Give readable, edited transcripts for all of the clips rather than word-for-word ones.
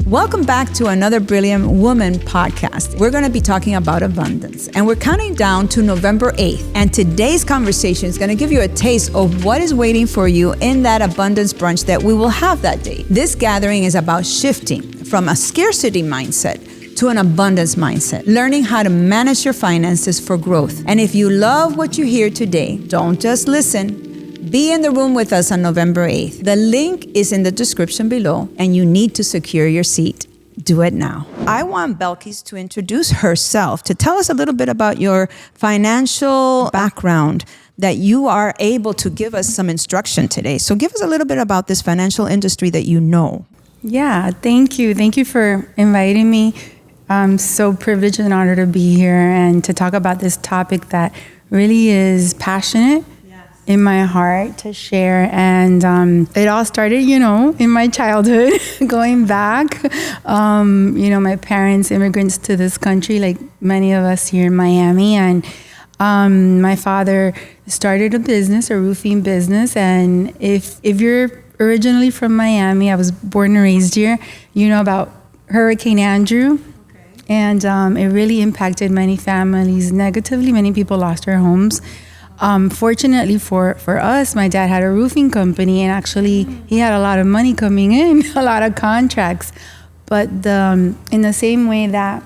Welcome back to another Brilliant Woman podcast. We're going to be talking about abundance, and we're counting down to November 8th. And today's conversation is going to give you a taste of what is waiting for you in that abundance brunch that we will have that day. This gathering is about shifting from a scarcity mindset to an abundance mindset, learning how to manage your finances for growth. And if you love what you hear today, don't just listen. Be in the room with us on November 8th. The link is in the description below, and you need to secure your seat. Do it now. I want Belkis to introduce herself, to tell us a little bit about your financial background, that you are able to give us some instruction today. So give us a little bit about this financial industry that you know. Yeah, thank you. Thank you for inviting me. I'm so privileged and honored to be here and to talk about this topic that really is passionate in my heart to share. And it all started, in my childhood, going back. My parents, immigrants to this country, like many of us here in Miami. And my father started a roofing business. And if you're originally from Miami, I was born and raised here, you know about Hurricane Andrew. Okay. And it really impacted many families negatively. Many people lost their homes. Fortunately for us, my dad had a roofing company, and actually he had a lot of money coming in, a lot of contracts. But in the same way that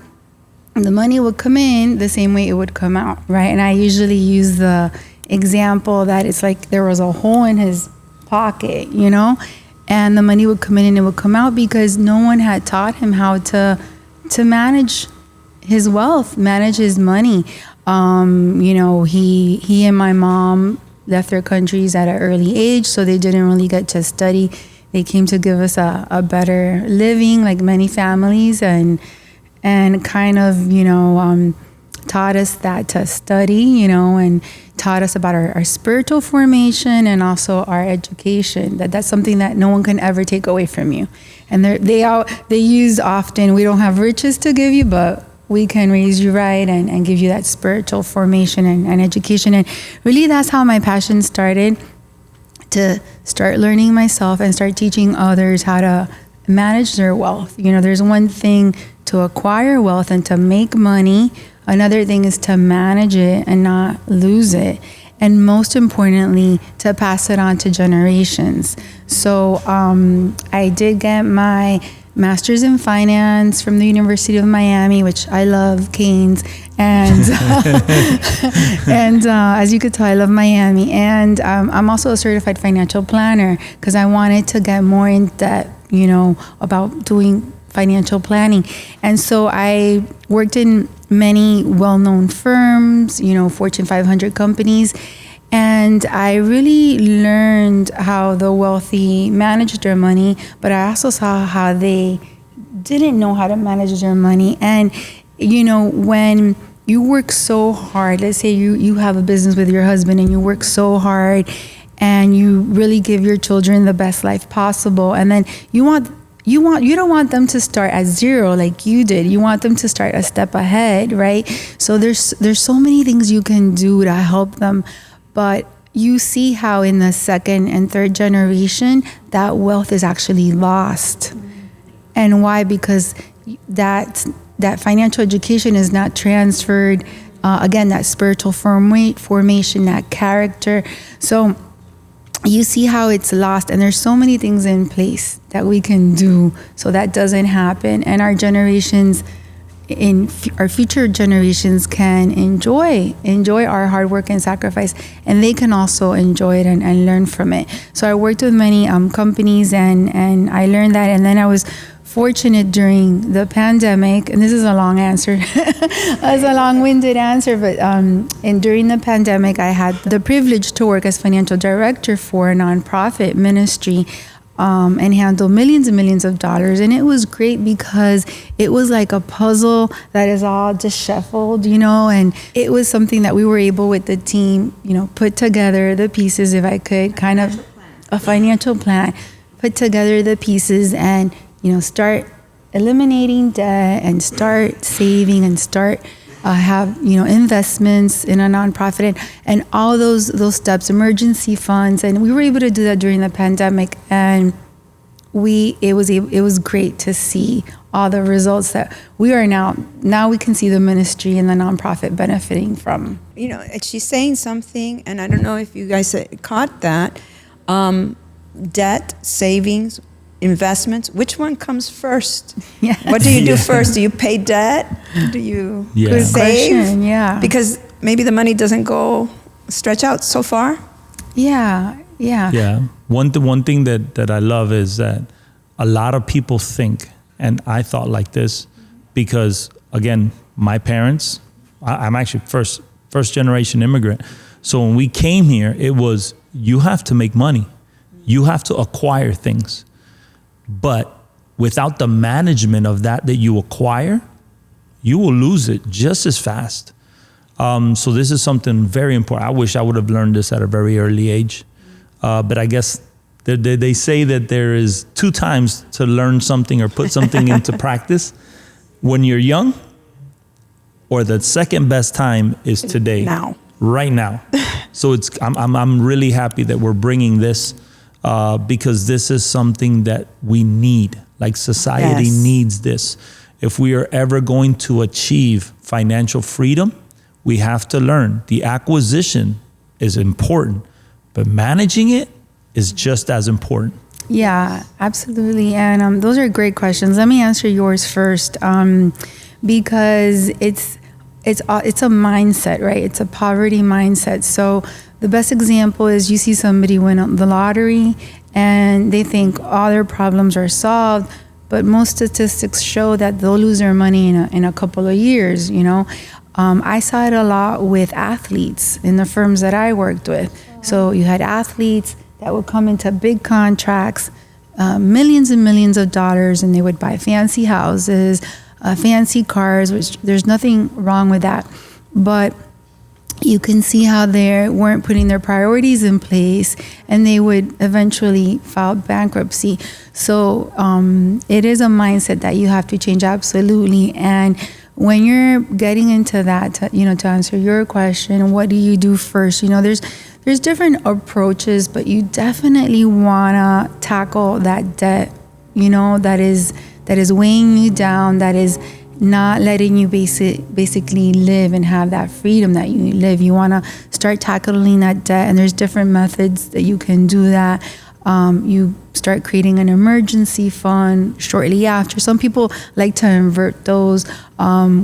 the money would come in, the same way it would come out, right? And I usually use the example that it's like there was a hole in his pocket, and the money would come in and it would come out because no one had taught him how to manage his wealth, manage his money. He and my mom left their countries at an early age, so they didn't really get to study. They came to give us a better living, like many families, and kind of, taught us that to study, and taught us about our spiritual formation and also our education. That's something that no one can ever take away from you. And they use often, we don't have riches to give you, but we can raise you right and give you that spiritual formation and education. And really that's how my passion started, to start learning myself and start teaching others how to manage their wealth. There's one thing to acquire wealth and to make money. Another thing is to manage it and not lose it. And most importantly, to pass it on to generations. So I did get my Master's in Finance from the University of Miami, which I love, Canes, and as you could tell, I love Miami. And I'm also a certified financial planner because I wanted to get more in depth, about doing financial planning. And so I worked in many well-known firms, Fortune 500 companies. And I really learned how the wealthy managed their money, but I also saw how they didn't know how to manage their money. And, when you work so hard, let's say you have a business with your husband and you work so hard and you really give your children the best life possible. And then you don't want them to start at zero like you did. You want them to start a step ahead, right? So there's so many things you can do to help them. But you see how in the second and third generation, that wealth is actually lost. And why? Because that financial education is not transferred. Again, that spiritual formation, that character. So you see how it's lost. And there's so many things in place that we can do so that doesn't happen. And our generations, our future generations can enjoy our hard work and sacrifice, and they can also enjoy it and learn from it. So I worked with many companies and I learned that. And then I was fortunate during the pandemic, and this is a long answer, it's a long-winded answer, but during the pandemic, I had the privilege to work as financial director for a nonprofit ministry and handle millions and millions of dollars. And it was great because it was like a puzzle that is all disheveled, and it was something that we were able with the team, put together the pieces, if I could, kind of a financial plan, put together the pieces and, start eliminating debt and start saving and start have investments in a nonprofit and all those steps, emergency funds. And we were able to do that during the pandemic. And it was great to see all the results that we are now we can see the ministry and the nonprofit benefiting from. You know, she's saying something, and I don't know if you guys caught that. Debt, savings, investments, which one comes first? Yes. What do you do first? Do you pay debt? Do you Good save? question, yeah. Because maybe the money doesn't stretch out so far. Yeah. One thing that I love is that a lot of people think, and I thought like this, because again, my parents, I'm actually first generation immigrant. So when we came here, it was, you have to make money. You have to acquire things. But without the management of that you acquire, you will lose it just as fast. So this is something very important. I wish I would have learned this at a very early age. But I guess they say that there is 2 times to learn something or put something into practice. When you're young, or the second best time is today. Now. Right now. So I'm really happy that we're bringing this because this is something that we need. Like society needs this. If we are ever going to achieve financial freedom, we have to learn. The acquisition is important, but managing it is just as important. Yeah, absolutely. And those are great questions. Let me answer yours first, because it's a mindset, right? It's a poverty mindset. So the best example is you see somebody win the lottery and they think all their problems are solved, but most statistics show that they'll lose their money in a couple of years, you know. I saw it a lot with athletes in the firms that I worked with. So you had athletes that would come into big contracts, millions and millions of dollars, and they would buy fancy houses, fancy cars, which there's nothing wrong with that. But you can see how they weren't putting their priorities in place, and they would eventually file bankruptcy. So it is a mindset that you have to change, absolutely. And when you're getting into that, to answer your question, what do you do first? You know, there's different approaches, but you definitely wanna tackle that debt, you know, that is weighing you down, that is not letting you basically live and have that freedom that you live. You want to start tackling that debt, and there's different methods that you can do that. You start creating an emergency fund shortly after. Some people like to invert those,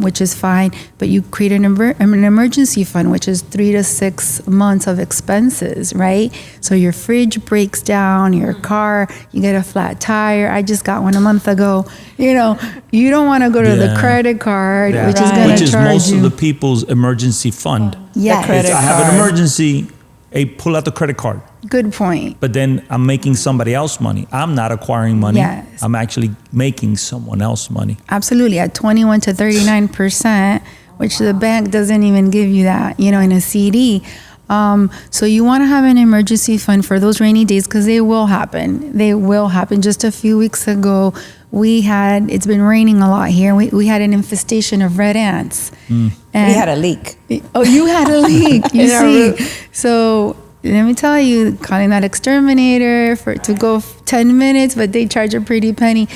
which is fine, but you create an emergency fund, which is 3 to 6 months of expenses, right? So your fridge breaks down, your car, you get a flat tire. I just got one a month ago. You know, you don't want to go to the credit card, which is going to charge you. Which is most of the people's emergency fund. Yes. I have an emergency. Hey, pull out the credit card. Good point. But then I'm making somebody else money. I'm not acquiring money. Yes. I'm actually making someone else money. Absolutely. At 21 to 39%, which the bank doesn't even give you that, you know, in a CD. So you want to have an emergency fund for those rainy days, because they will happen. They will happen. Just a few weeks ago, it's been raining a lot here. We had an infestation of red ants. And we had a leak. Oh, you had a leak. You see. So let me tell you, calling that exterminator to go 10 minutes, but they charge a pretty penny.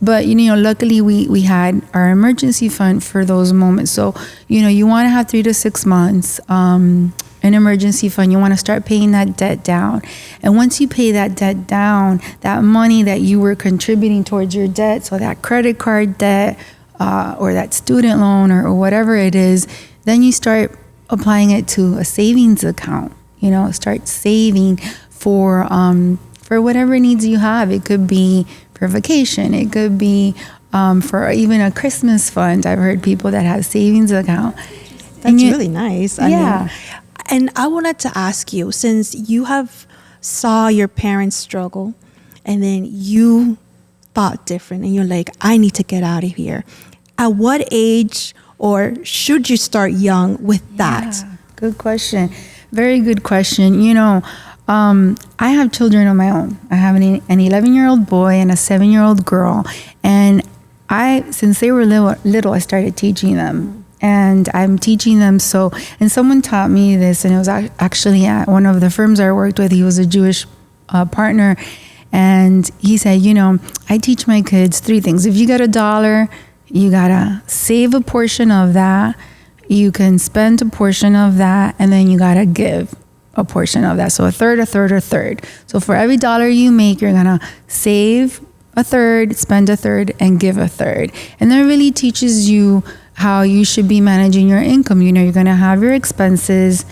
But, you know, luckily we had our emergency fund for those moments. So, you know, you want to have 3 to 6 months, an emergency fund. You want to start paying that debt down. And once you pay that debt down, that money that you were contributing towards your debt, so that credit card debt, or that student loan or whatever it is, then you start applying it to a savings account. You know, start saving for whatever needs you have. It could be for vacation. It could be for even a Christmas fund. I've heard people that have savings account. That's really nice. I mean, and I wanted to ask you, since you have saw your parents struggle, and then you thought different, and you're like, I need to get out of here. At what age, or should you start young with that? Good question. Very good question. You know, I have children of my own. I have an 11-year-old boy and a 7-year-old girl. And since they were little, I started teaching them. And I'm teaching them and someone taught me this, and it was actually at one of the firms I worked with. He was a Jewish partner. And he said, I teach my kids 3 things. If you get $1, you gotta save a portion of that. You can spend a portion of that, and then you gotta give a portion of that. So a third, a third, a third. So for every $1 you make, you're gonna save a third, spend a third, and give a third. And that really teaches you how you should be managing your income. You're gonna have your expenses.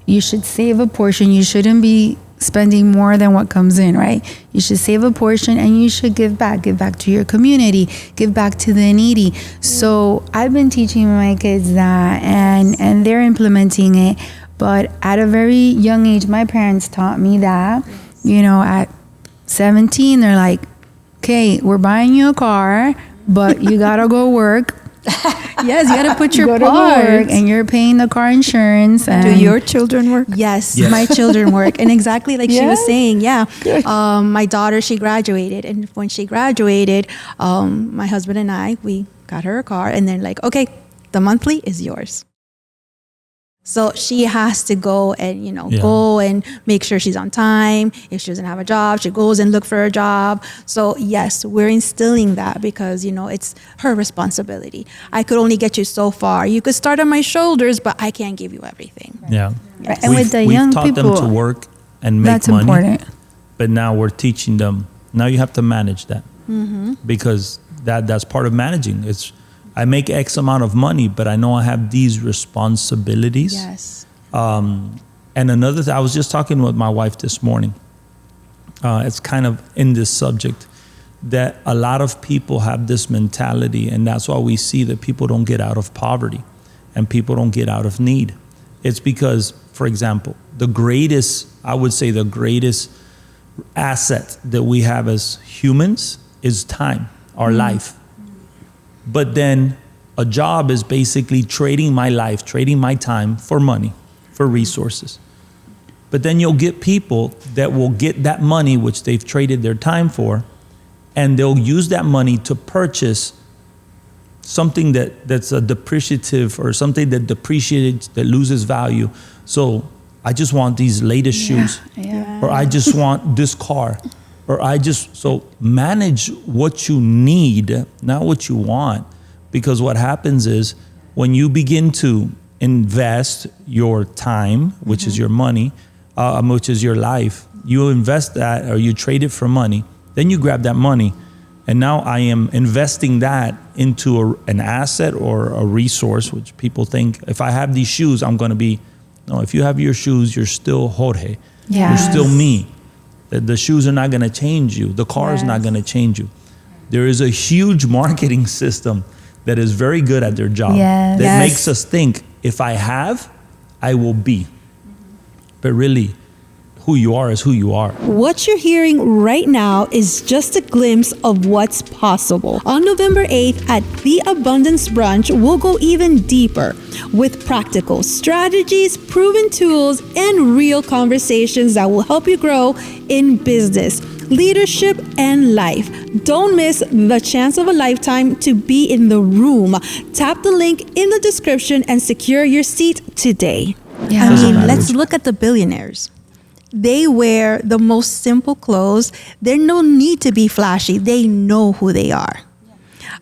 You should save a portion. You shouldn't be spending more than what comes in, right? You should save a portion, and you should give back to your community, give back to the needy. So I've been teaching my kids that, and they're implementing it. But at a very young age, my parents taught me that, at 17, they're like, okay, we're buying you a car, but you gotta go work. Yes, you gotta put your Go to work, and you're paying the car insurance. And Do your children work? Yes, my children work. And exactly like she was saying, my daughter, she graduated. And when she graduated, my husband and I, we got her a car. And then like, okay, the monthly is yours. So she has to go and, go and make sure she's on time. If she doesn't have a job, she goes and look for a job. So yes, we're instilling that because, it's her responsibility. I could only get you so far. You could start on my shoulders, but I can't give you everything. Yeah. Right. And with the young taught people, them to work and make that's money. important. But now we're teaching them, now you have to manage that. Because that's part of managing. I make X amount of money, but I know I have these responsibilities. Yes. And another thing, I was just talking with my wife this morning. It's kind of in this subject that a lot of people have this mentality, and that's why we see that people don't get out of poverty and people don't get out of need. It's because, for example, the greatest asset that we have as humans is time, our life. But then a job is basically trading my life, trading my time for money, for resources. But then you'll get people that will get that money, which they've traded their time for, and they'll use that money to purchase something that's a depreciative or something that depreciates, that loses value. So I just want these latest shoes, or I just want this car. So manage what you need, not what you want. Because what happens is when you begin to invest your time, which is your money, which is your life, you invest that or you trade it for money, then you grab that money. And now I am investing that into an asset or a resource, which people think if I have these shoes, I'm going to be, no, if you have your shoes, you're still Jorge. Yes. You're still me. The shoes are not going to change you. The car is not going to change you. There is a huge marketing system that is very good at their job. That makes us think, if I have, I will be. But really, who you are is who you are. What you're hearing right now is just a glimpse of what's possible. On November 8th at The Abundance Brunch, we'll go even deeper with practical strategies, proven tools, and real conversations that will help you grow in business, leadership, and life. Don't miss the chance of a lifetime to be in the room. Tap the link in the description and secure your seat today. Yeah. I mean, let's look at the billionaires. They wear the most simple clothes. There's no need to be flashy. They know who they are.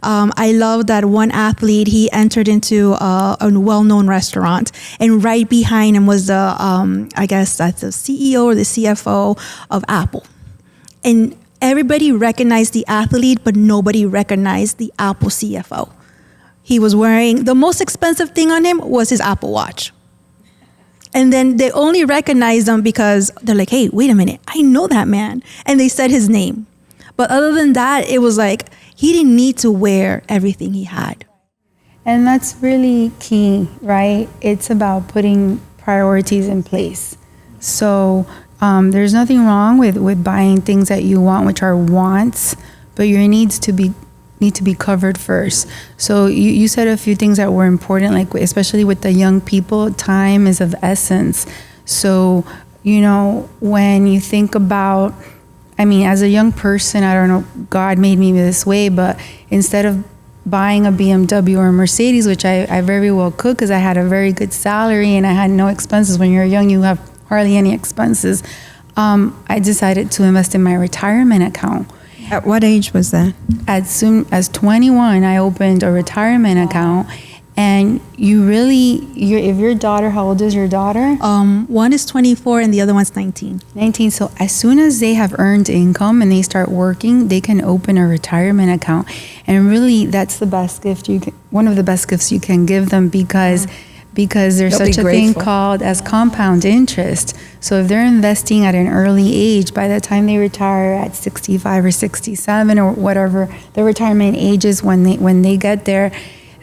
I love that one athlete, he entered into a well-known restaurant, and right behind him was I guess that's the CEO or the CFO of Apple. And everybody recognized the athlete, but nobody recognized the Apple CFO. He was wearing, the most expensive thing on him was his Apple Watch. And then they only recognized him because they're like, hey, wait a minute, I know that man. And they said his name. But other than that, it was like, he didn't need to wear everything he had. And that's really key, right? It's about putting priorities in place. So there's nothing wrong with buying things that you want, which are wants, but your needs need to be covered first. So you said a few things that were important, like especially with the young people, time is of essence. So, when you think about, as a young person, I don't know, God made me this way, but instead of buying a BMW or a Mercedes, which I very well could because I had a very good salary and I had no expenses. When you're young, you have hardly any expenses. I decided to invest in my retirement account. At what age was that? As soon as 21, I opened a retirement account. And if your daughter, how old is your daughter? One is 24 and the other one's 19. 19. So as soon as they have earned income and they start working, they can open a retirement account. And really, that's the best gift one of the best gifts you can give them because there's They'll such a thing called as compound interest. So if they're investing at an early age, by the time they retire at 65 or 67 or whatever the retirement age is when they get there,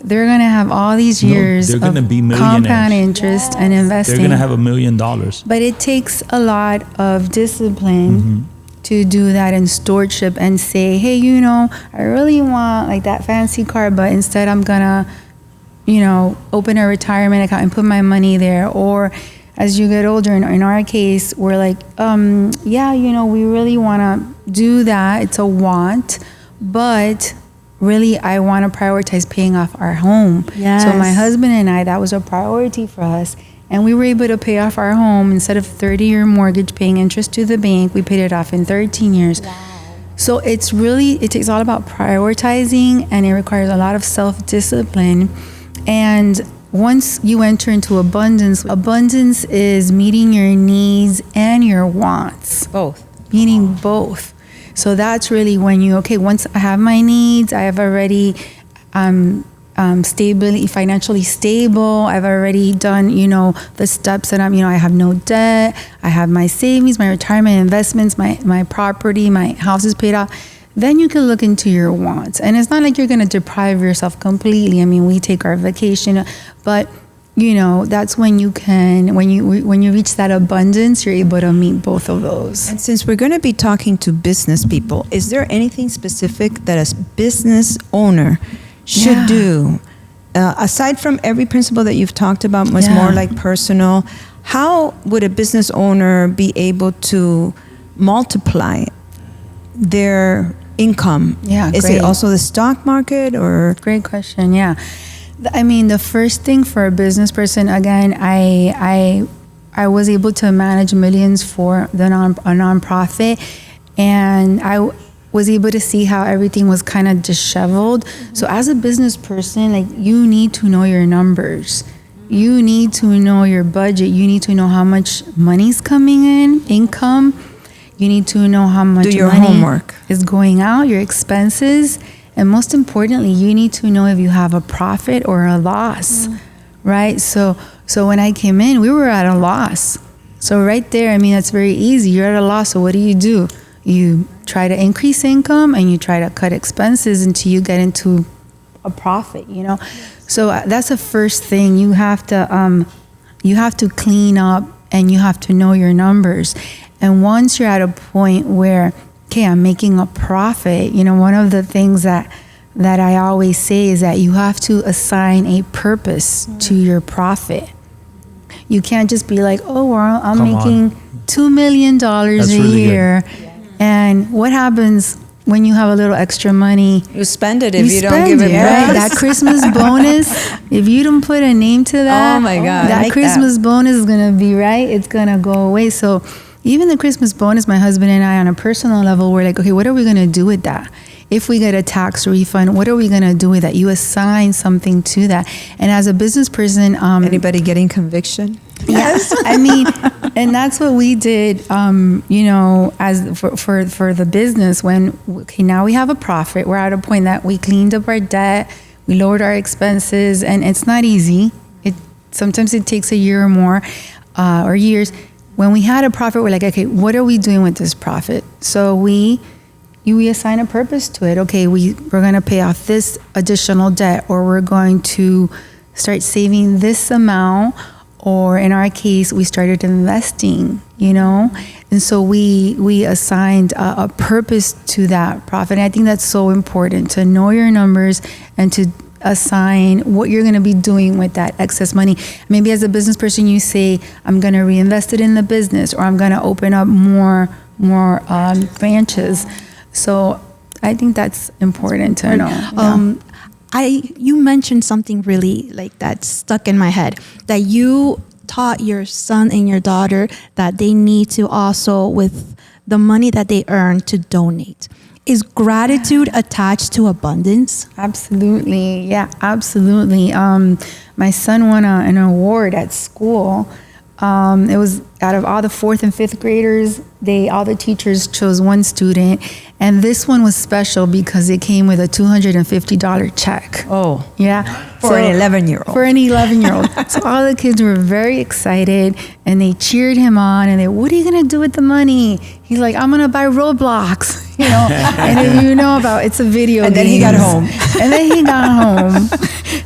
they're going to have all these years they're of gonna be compound interest and investing. They're going to have $1 million. But it takes a lot of discipline to do that in stewardship and say, hey, I really want like that fancy car, but instead I'm going to, open a retirement account and put my money there. Or as you get older, in our case, we're like, we really want to do that. It's a want, but really, I want to prioritize paying off our home. Yes. So my husband and I, that was a priority for us. And we were able to pay off our home. Instead of 30-year mortgage paying interest to the bank, we paid it off in 13 years. Wow. So it takes all about prioritizing, and it requires a lot of self-discipline. And once you enter into abundance is meeting your needs and your wants. Both. Meaning both. So that's really when once I have my needs, I have already financially stable. I've already done, the steps that I have no debt. I have my savings, my retirement investments, my property, my house is paid off. Then you can look into your wants. And it's not like you're going to deprive yourself completely. I mean, we take our vacation, but that's when you reach that abundance, you're able to meet both of those. And since we're going to be talking to business people, is there anything specific that a business owner should do? Aside from every principle that you've talked about, was more like personal, how would a business owner be able to multiply their income? Is it also the stock market or? Great question. Yeah. I mean, the first thing for a business person, again, I was able to manage millions for a nonprofit, and I was able to see how everything was kind of disheveled. So as a business person, like, you need to know your numbers. You need to know your budget. You need to know how much money's coming in, income. You need to know how much money is going out, your expenses. And most importantly, you need to know if you have a profit or a loss, right? So when I came in, we were at a loss. So right there, I mean, that's very easy. You're at a loss. So what do? You try to increase income and you try to cut expenses until you get into a profit, So that's the first thing. You have to clean up and you have to know your numbers. And once you're at a point where, I'm making a profit, one of the things that I always say is that you have to assign a purpose to your profit. You can't just be like, I'm making $2 million a year. And what happens when you have a little extra money? You spend it if you don't give it back. Right? That Christmas bonus, if you don't put a name to that, oh my God, that Christmas bonus is going to be it's going to go away. So even the Christmas bonus, my husband and I, on a personal level, we're like, okay, what are we going to do with that? If we get a tax refund, what are we going to do with that? You assign something to that. And as a business person... anybody getting conviction? Yes. I mean, and that's what we did, as for the business. When, now we have a profit. We're at a point that we cleaned up our debt. We lowered our expenses. And it's not easy. Sometimes it takes a year or more, or years. When we had a profit, we're like, okay, what are we doing with this profit? So we assign a purpose to it. Okay, we're going to pay off this additional debt, or we're going to start saving this amount, or in our case, we started investing, And so we assigned a purpose to that profit. And I think that's so important, to know your numbers and to assign what you're going to be doing with that excess money. Maybe as a business person, you say, I'm going to reinvest it in the business, or I'm going to open up more branches. So I think that's important to know. You mentioned something really that stuck in my head, that you taught your son and your daughter that they need to also, with the money that they earn, to donate. Is gratitude attached to abundance? Absolutely. Yeah, absolutely. My son won an award at school. It was out of all the 4th and 5th graders, all the teachers chose one student, and this one was special because it came with a $250 check. Oh, Yeah. for an 11-year-old. For an 11-year-old. So all the kids were very excited, and they cheered him on, and what are you going to do with the money? He's like, I'm going to buy Roblox, and then it's a video game. And then he got home. And then he got home.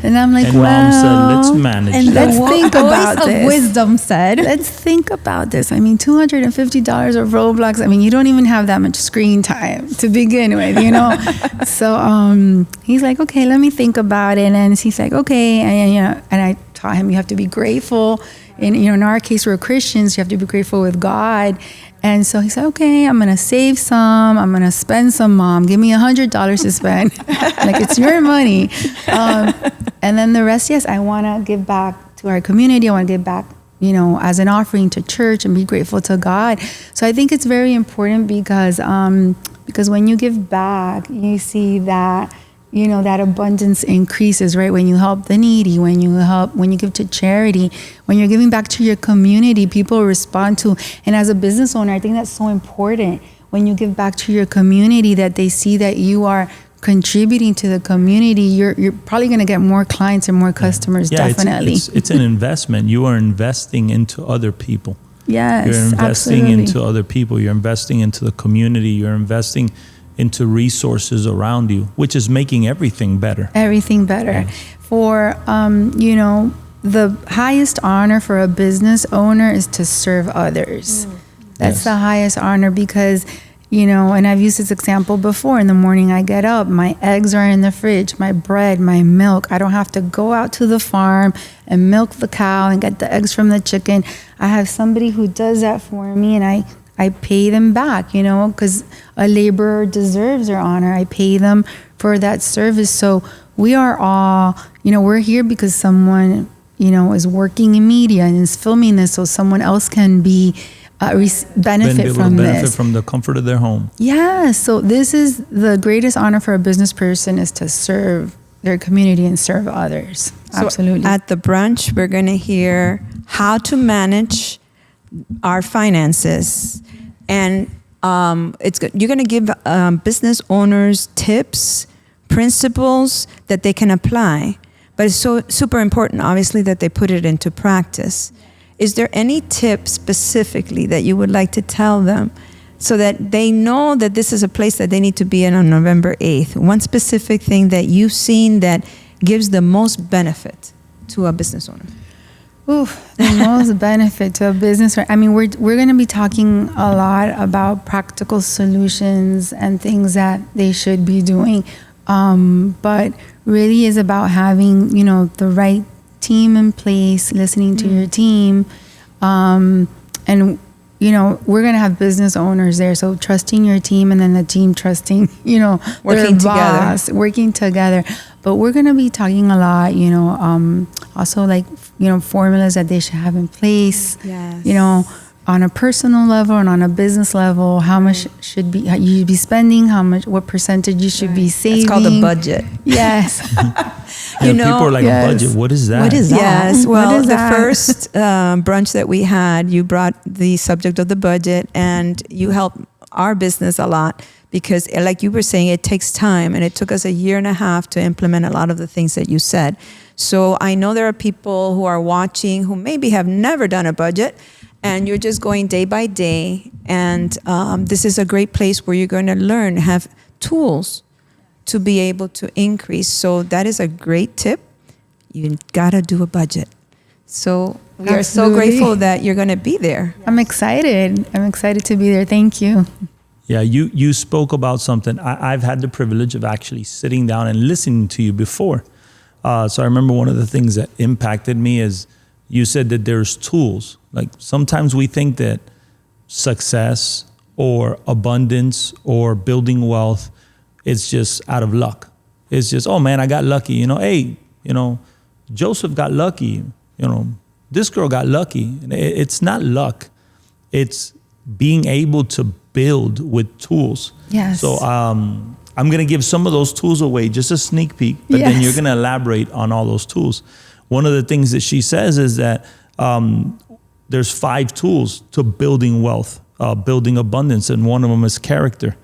And I'm like, And mom said, let's manage And that. let's think about voice this. of wisdom said, Let's think about this. I mean, $250 of Roblox. I mean, you don't even have that much screen time to begin with, So he's like, okay, let me think about it. And he's like, okay. And I taught him you have to be grateful. And, in our case, we're Christians. You have to be grateful with God. And so he said, okay, I'm going to save some. I'm going to spend some, Mom. Give me $100 to spend. Like, it's your money. And then the rest, yes, I want to give back to our community. I want to give back, as an offering to church and be grateful to God. So I think it's very important because when you give back, you see that, that abundance increases, right? When you help the needy, when you give to charity, when you're giving back to your community, people respond to. And as a business owner, I think that's so important. When you give back to your community, that they see that you are contributing to the community, you're probably going to get more clients and more customers, definitely. It's an investment. You are investing into other people. Yes, You're investing absolutely. into other people. You're investing into the community. You're investing into resources around you, which is making everything better. Everything better. For, the highest honor for a business owner is to serve others. That's the highest honor because, and I've used this example before. In the morning I get up, my eggs are in the fridge, my bread, my milk. I don't have to go out to the farm and milk the cow and get the eggs from the chicken. I have somebody who does that for me, and I pay them back, because a laborer deserves their honor. I pay them for that service. So we are all, we're here because someone, is working in media and is filming this so someone else can be benefit from the comfort of their home. Yeah, so this is the greatest honor for a business person, is to serve their community and serve others. So Absolutely. at the brunch, we're going to hear how to manage our finances, and you're going to give business owners tips, principles that they can apply. But it's so super important, obviously, that they put it into practice. Is there any tip specifically that you would like to tell them so that they know that this is a place that they need to be in on November 8th? One specific thing that you've seen that gives the most benefit to a business owner? The most benefit to a business. I mean, we're going to be talking a lot about practical solutions and things that they should be doing. But really is about having, the right team in place, listening to your team. And, we're going to have business owners there. So trusting your team, and then the team trusting, Working together. Working together. But we're going to be talking a lot, also like, formulas that they should have in place, Yes. On a personal level and on a business level, how much should be you be spending, what percentage you should be saving. It's called a budget. Yes. People are like, yes. a budget, what is that? What is that? Yes. What Well, is the that? first brunch that we had, you brought the subject of the budget, and you helped our business a lot because, like you were saying, it takes time, and it took us 1.5 years to implement a lot of the things that you said. So I know there are people who are watching who maybe have never done a budget, and you're just going day by day. And this is a great place where you're going to learn, have tools to be able to increase. So that is a great tip. You got to do a budget. So we are so Absolutely. grateful that you're going to be there. I'm excited. I'm excited to be there. Thank you. Yeah, you spoke about something. I've had the privilege of actually sitting down and listening to you before. So I remember one of the things that impacted me is you said that there's tools. Like sometimes we think that success or abundance or building wealth is just out of luck. It's just, oh man, I got lucky. Joseph got lucky. this girl got lucky. It's not luck. It's being able to build with tools. Yes. So I'm going to give some of those tools away, just a sneak peek, but then you're going to elaborate on all those tools. One of the things that she says is that there's 5 tools to building wealth, building abundance, and one of them is character.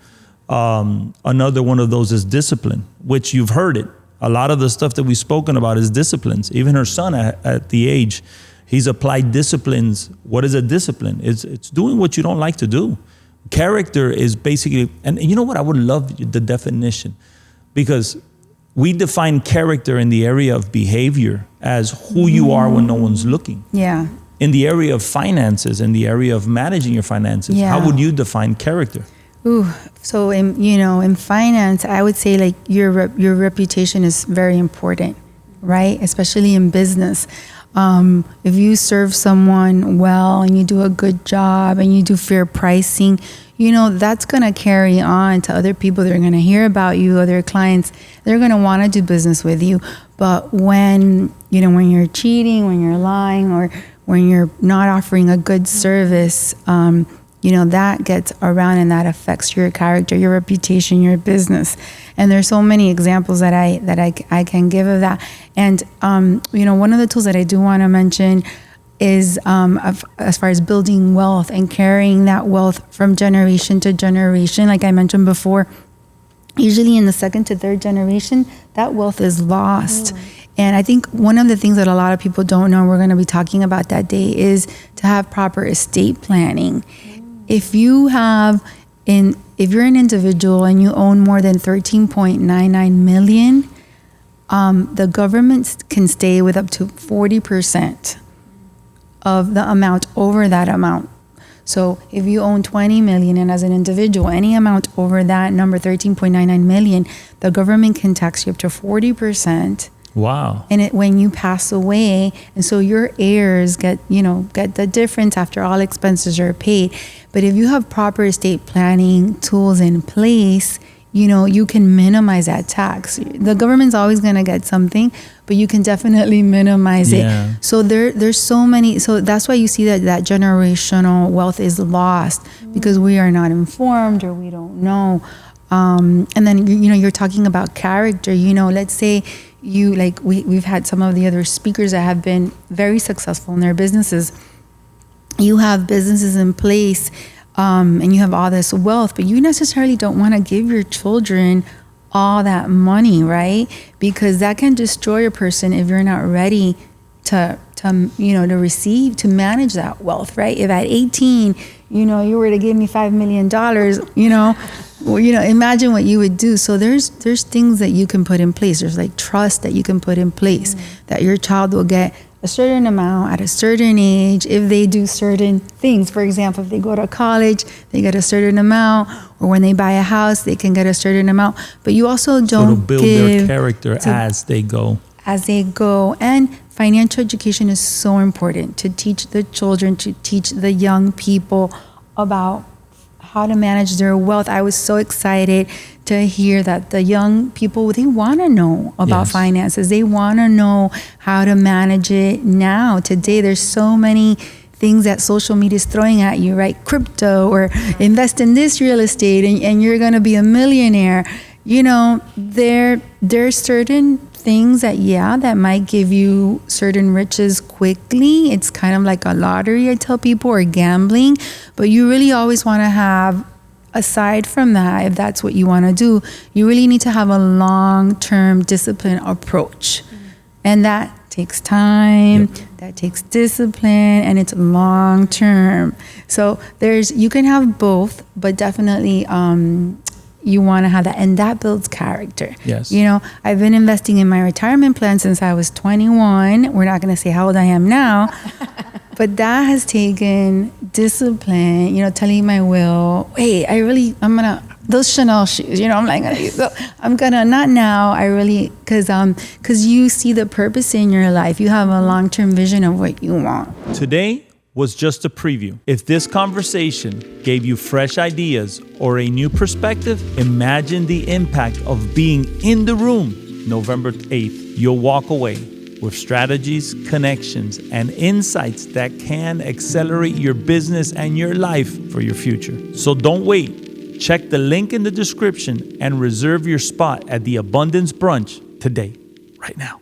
Another one of those is discipline, which you've heard it. A lot of the stuff that we've spoken about is disciplines. Even her son at the age, he's applied disciplines. What is a discipline? It's doing what you don't like to do. Character is basically, and you know what? I would love the definition, because we define character in the area of behavior as who you are when no one's looking. Yeah. In the area of finances, in the area of managing your finances, how would you define character? Ooh, so in finance, I would say like your reputation is very important, right? Especially in business. If you serve someone well and you do a good job and you do fair pricing, that's going to carry on to other people. They're going to hear about you, other clients. They're going to want to do business with you. But when you're cheating, when you're lying, or when you're not offering a good service, that gets around and that affects your character, your reputation, your business. And there's so many examples that I can give of that. And, one of the tools that I do want to mention is as far as building wealth and carrying that wealth from generation to generation. Like I mentioned before, usually in the 2nd to 3rd generation, that wealth is lost. And I think one of the things that a lot of people don't know, we're going to be talking about that day, is to have proper estate planning. If you're an individual and you own more than 13.99 million, the government can stay with up to 40% of the amount over that amount. So if you own 20 million, and as an individual, any amount over that number, 13.99 million, the government can tax you up to 40%. Wow. And when you pass away, and so your heirs get the difference after all expenses are paid. But if you have proper estate planning tools in place, you can minimize that tax. The government's always going to get something, but you can definitely minimize it. So there's so many. So that's why you see that generational wealth is lost, because we are not informed or we don't know. And then, you're talking about character. Let's say we've had some of the other speakers that have been very successful in their businesses. You have businesses in place, and you have all this wealth, but you necessarily don't want to give your children all that money, right? Because that can destroy a person if you're not ready to manage that wealth, right? If at 18, you were to give me $5 million, imagine what you would do. So there's things that you can put in place. There's like trust that you can put in place, that your child will get a certain amount at a certain age if they do certain things. For example, if they go to college, they get a certain amount, or when they buy a house, they can get a certain amount. But you also don't build their character as they go. And financial education is so important, to teach the children, to teach the young people about how to manage their wealth. I was so excited to hear that the young people, they want to know about finances. They want to know how to manage it now. Today, there's so many things that social media is throwing at you, right? Crypto, or invest in this real estate and you're going to be a millionaire. There's certain things that might give you certain riches quickly. It's kind of like a lottery, I tell people, or gambling. But you really always want to have, aside from that, if that's what you want to do, you really need to have a long-term discipline approach. And that takes time, that takes discipline, and it's long-term. So you can have both, but definitely you want to have that, and that builds character. Yes. I've been investing in my retirement plan since I was 21. We're not going to say how old I am now, but that has taken discipline, telling my will, hey, I'm going to, those Chanel shoes, I'm like, I'm going to, not now, because you see the purpose in your life. You have a long-term vision of what you want. Today was just a preview. If this conversation gave you fresh ideas or a new perspective, imagine the impact of being in the room November 8th. You'll walk away with strategies, connections, and insights that can accelerate your business and your life for your future. So don't wait. Check the link in the description and reserve your spot at the Abundance Brunch today, right now.